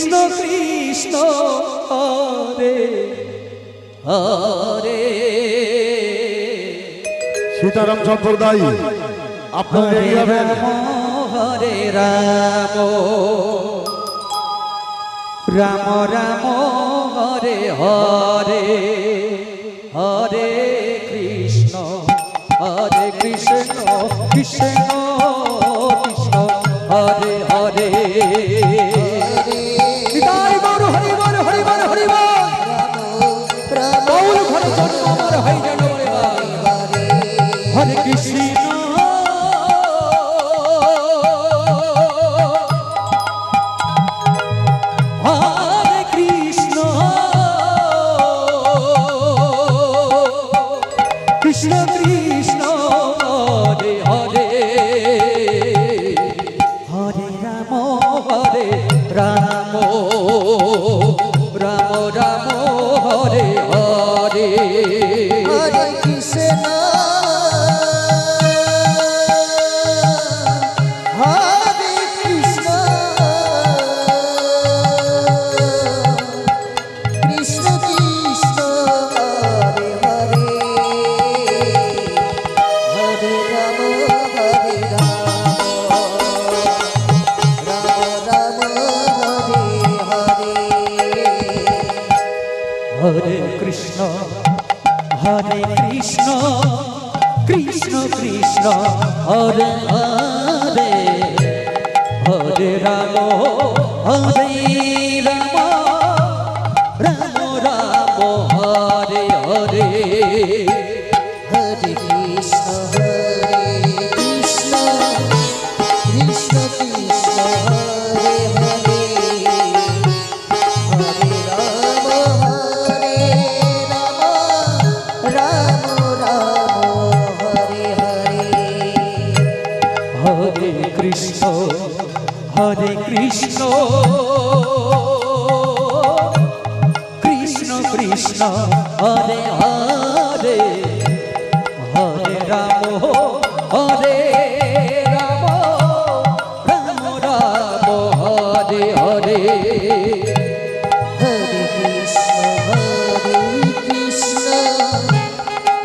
কৃষ্ণ কৃষ্ণ হরে হরে। সীতারাম সম্প্রদায় আপনারা রেডি হবেন। হরে রাম রাম রাম হরে হরে হরে কৃষ্ণ কৃষ্ণ কৃষ্ণ হরে হরে। হরি বল হরি বল হরি বল হরি বল বাউল ঘরে জন্ম আমার হই যেন হরে কৃষ্ণ হরে কৃষ্ণ কৃষ্ণ কৃষ্ণ হরে হরে হরে রাম রাম রাম রাম হরে হরে হরে কৃষ্ণ হরে কৃষ্ণ কৃষ্ণ কৃষ্ণ হরে হরে হরে রাম হরে রাম রাম রাম হরে হরে। হরে কৃষ্ণ কৃষ্ণ কৃষ্ণ হরে হরে হরে রাম রাম রাম রাম হরে হরে। হরে কৃষ্ণ কৃষ্ণ কৃষ্ণ হরে হরে হরে রাম রাম রাম হরে হরে। হরে কৃষ্ণ কৃষ্ণ কৃষ্ণ হরে হরে হরে রাম রাম রাম রাম হরে হরে। হরে কৃষ্ণ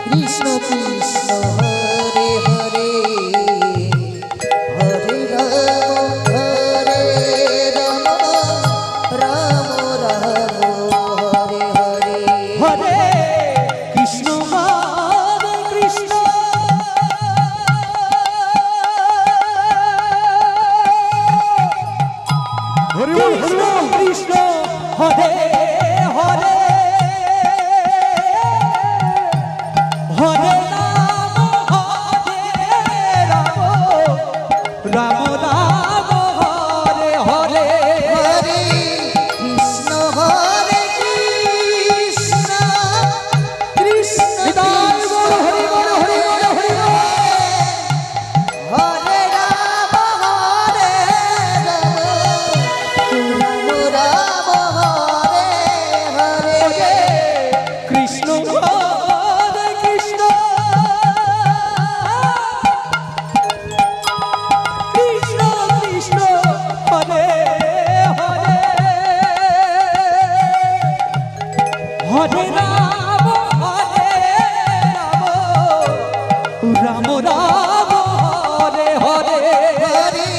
কৃষ্ণ কৃষ্ণ হরে হরে হরে রাম রাম রাম হরে হরে। হরে কৃষ্ণ কৃষ্ণ হরি বল হরি বল। কৃষ্ণ হরে হরে হরে রাম রাম রাম হরে হরে। হরে কৃষ্ণ কৃষ্ণ হরি বল হরি বল হরি বল। হরে রাম রাম হরে হরে। কৃষ্ণ হরে কৃষ্ণ কৃষ্ণ কৃষ্ণ হরে হরে হরে রাম রাম রাম হরে হরে। হরে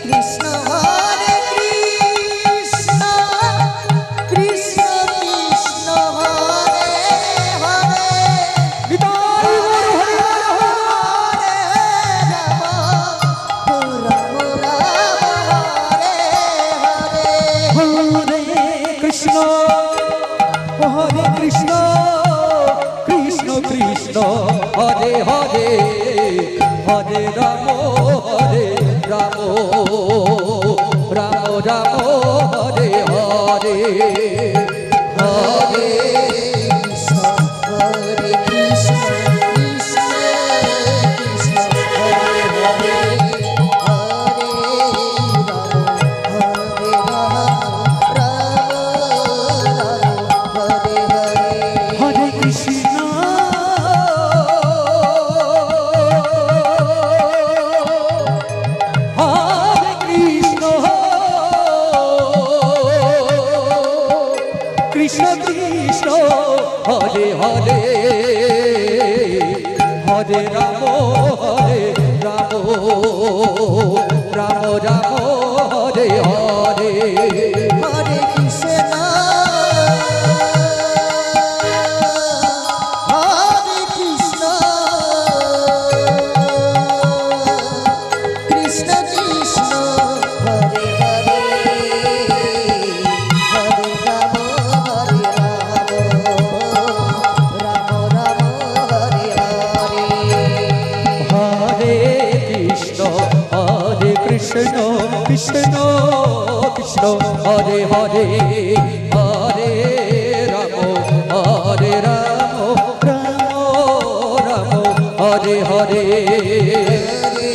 কৃষ্ণ কৃষ্ণ কৃষ্ণ হরে হরে। হরি বল হরি বল রাম হরে হরে। হরে কৃষ্ণ কৃষ্ণ কৃষ্ণ হরে হরে হরে রাম রাম রাম রাম হরে হরে হরে কৃষ্ণ হরে কৃষ্ণ কৃষ্ণ কৃষ্ণ হরে হরে হরে রাম হরে হরে। হরে কৃষ্ণ কৃষ্ণ কৃষ্ণ হরে হরে হরে রাম রাম রাম রাম হরে হরে হরে কৃষ্ণ হরে কৃষ্ণ কৃষ্ণ কৃষ্ণ হরে হরে হরে রাম রাম রাম হরে হরে হরে কৃষ্ণ হরে কৃষ্ণ কৃষ্ণ কৃষ্ণ হরে হরে হরে রাম রাম রাম হরে হরে হরে